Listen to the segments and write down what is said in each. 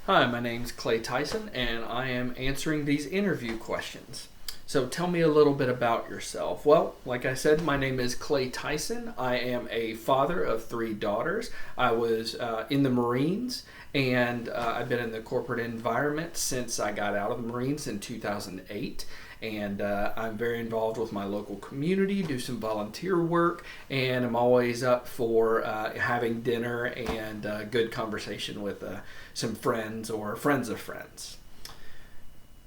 Hi, my name's Tyson, and I am answering these interview questions. So tell me a little bit about yourself. Well, like I said, my name is Tyson. I am a father of three daughters. I was in the Marines, and I've been in the corporate environment since I got out of the Marines in 2008. And I'm very involved with my local community, do some volunteer work, and I'm always up for having dinner and good conversation with some friends or friends of friends.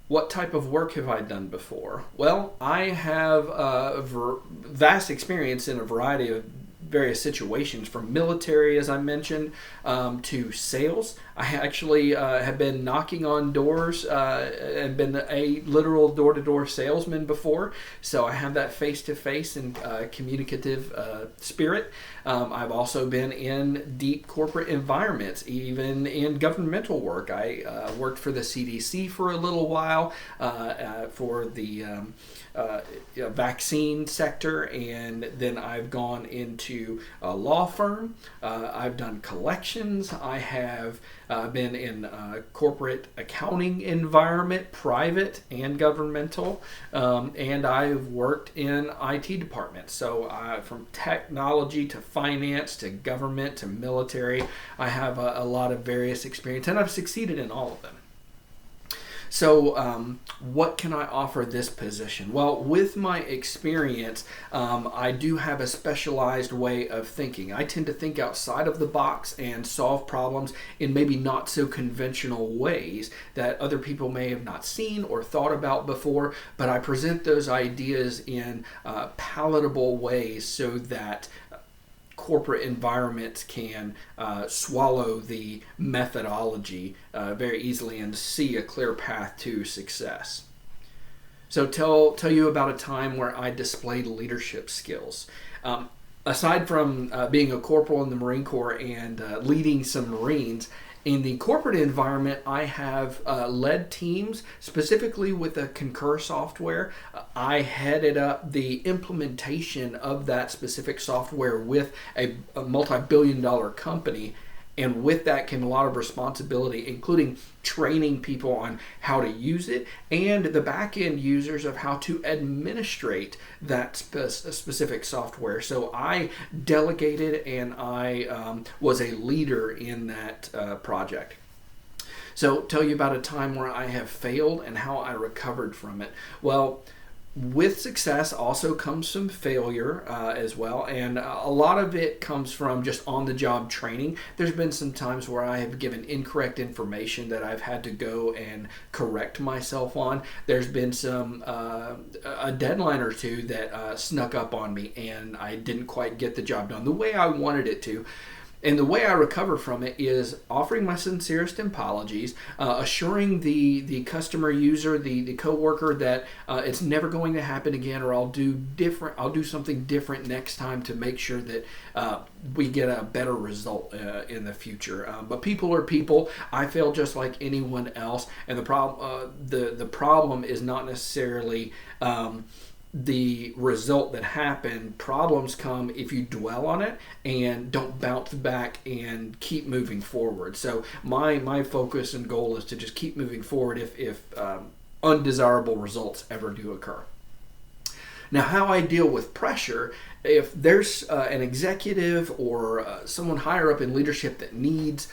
What type of work have I done before? Well, I have vast experience in a variety of various situations, from military, as I mentioned, to sales. I actually have been knocking on doors and been a literal door-to-door salesman before, so I have that face-to-face and communicative spirit. I've also been in deep corporate environments, even in governmental work. I worked for the CDC for a little while for the vaccine sector, and then I've gone into a law firm. I've done collections. I have been in corporate accounting environment, private and governmental, and I've worked in IT departments. So from technology to finance to government to military, I have a lot of various experience, and I've succeeded in all of them. So what can I offer this position? Well, with my experience, I do have a specialized way of thinking. I tend to think outside of the box and solve problems in maybe not so conventional ways that other people may have not seen or thought about before, but I present those ideas in palatable ways so that corporate environments can swallow the methodology very easily and see a clear path to success. So tell you about a time where I displayed leadership skills. Aside from being a corporal in the Marine Corps and leading some Marines, in the corporate environment, I have led teams, specifically with the Concur software. I headed up the implementation of that specific software with a multi-billion-dollar company. And with that came a lot of responsibility, including training people on how to use it and the back-end users of how to administrate that specific software. So I delegated, and I was a leader in that project. So tell you about a time where I have failed and how I recovered from it. Well, with success also comes some failure as well, and a lot of it comes from just on-the-job training. There's been some times where I have given incorrect information that I've had to go and correct myself on. There's been some a deadline or two that snuck up on me, and I didn't quite get the job done the way I wanted it to. And the way I recover from it is offering my sincerest apologies, assuring the customer user, the coworker, that it's never going to happen again, or I'll do something different next time to make sure that we get a better result in the future. But people are people. I fail just like anyone else, and the problem is not necessarily the result that happened. Problems come if you dwell on it and don't bounce back and keep moving forward. So my focus and goal is to just keep moving forward if undesirable results ever do occur. Now, how I deal with pressure: if there's an executive or someone higher up in leadership that needs,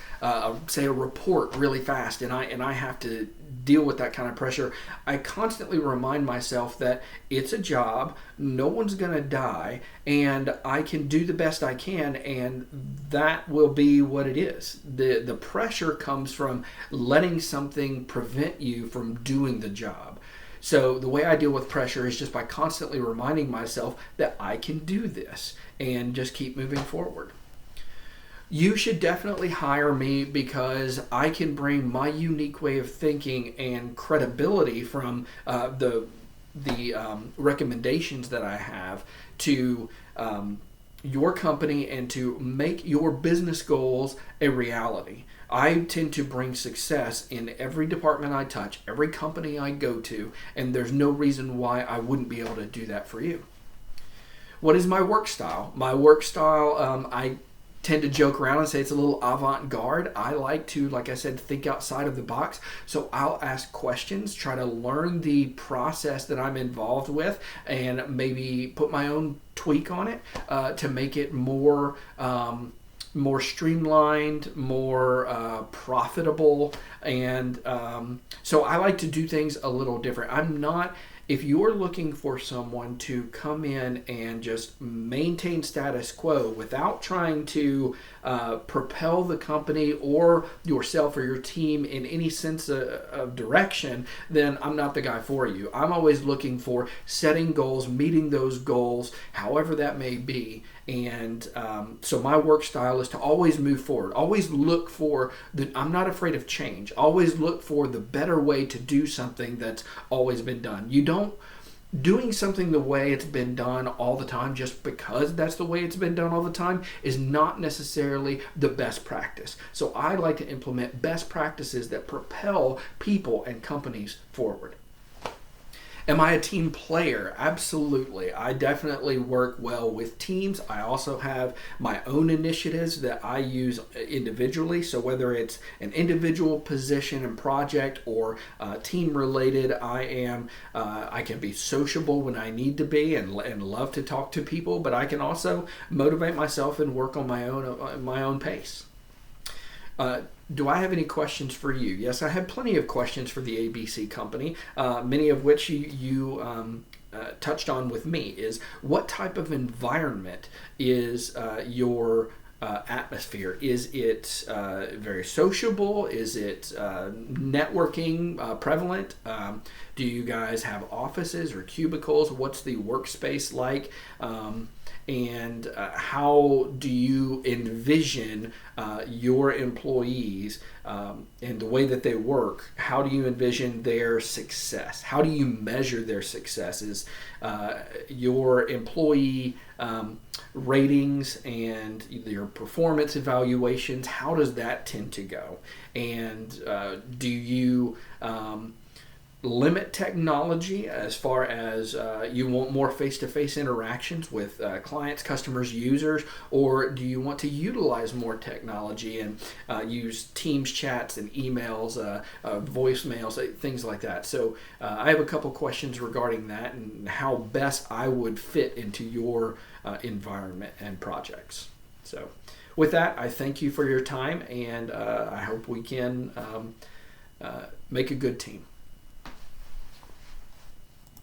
say, a report really fast, and I have to deal with that kind of pressure, I constantly remind myself that it's a job, no one's going to die, and I can do the best I can, and that will be what it is. The pressure comes from letting something prevent you from doing the job. So the way I deal with pressure is just by constantly reminding myself that I can do this and just keep moving forward. You should definitely hire me because I can bring my unique way of thinking and credibility from the recommendations that I have to your company and to make your business goals a reality. I tend to bring success in every department I touch, every company I go to, and there's no reason why I wouldn't be able to do that for you. What is my work style? My work style, I tend to joke around and say it's a little avant-garde. I like to, like I said, think outside of the box. So I'll ask questions, try to learn the process that I'm involved with, and maybe put my own tweak on it to make it more more streamlined, more profitable, and so I like to do things a little different. I'm not. If you're looking for someone to come in and just maintain status quo without trying to propel the company or yourself or your team in any sense of direction, then I'm not the guy for you. I'm always looking for setting goals, meeting those goals, however that may be. And so my work style is to always move forward, always look for I'm not afraid of change, always look for the better way to do something that's always been done. Doing something the way it's been done all the time just because that's the way it's been done all the time is not necessarily the best practice. So I like to implement best practices that propel people and companies forward. Am I a team player? Absolutely. I definitely work well with teams. I also have my own initiatives that I use individually. So whether it's an individual position and project or team related, I can be sociable when I need to be and love to talk to people, but I can also motivate myself and work on my own pace. Do I have any questions for you? Yes, I have plenty of questions for the ABC company, many of which you touched on with me. Is what type of environment is your atmosphere? Is it very sociable? Is it networking prevalent? Do you guys have offices or cubicles? What's the workspace like? And how do you envision your employees and the way that they work? How do you envision their success? How do you measure their successes? Your employee ratings and your performance evaluations, how does that tend to go? And do you limit technology as far as you want more face-to-face interactions with clients, customers, users, or do you want to utilize more technology and use Teams chats and emails, voicemails, things like that? So I have a couple questions regarding that and how best I would fit into your environment and projects. So with that, I thank you for your time, and I hope we can make a good team.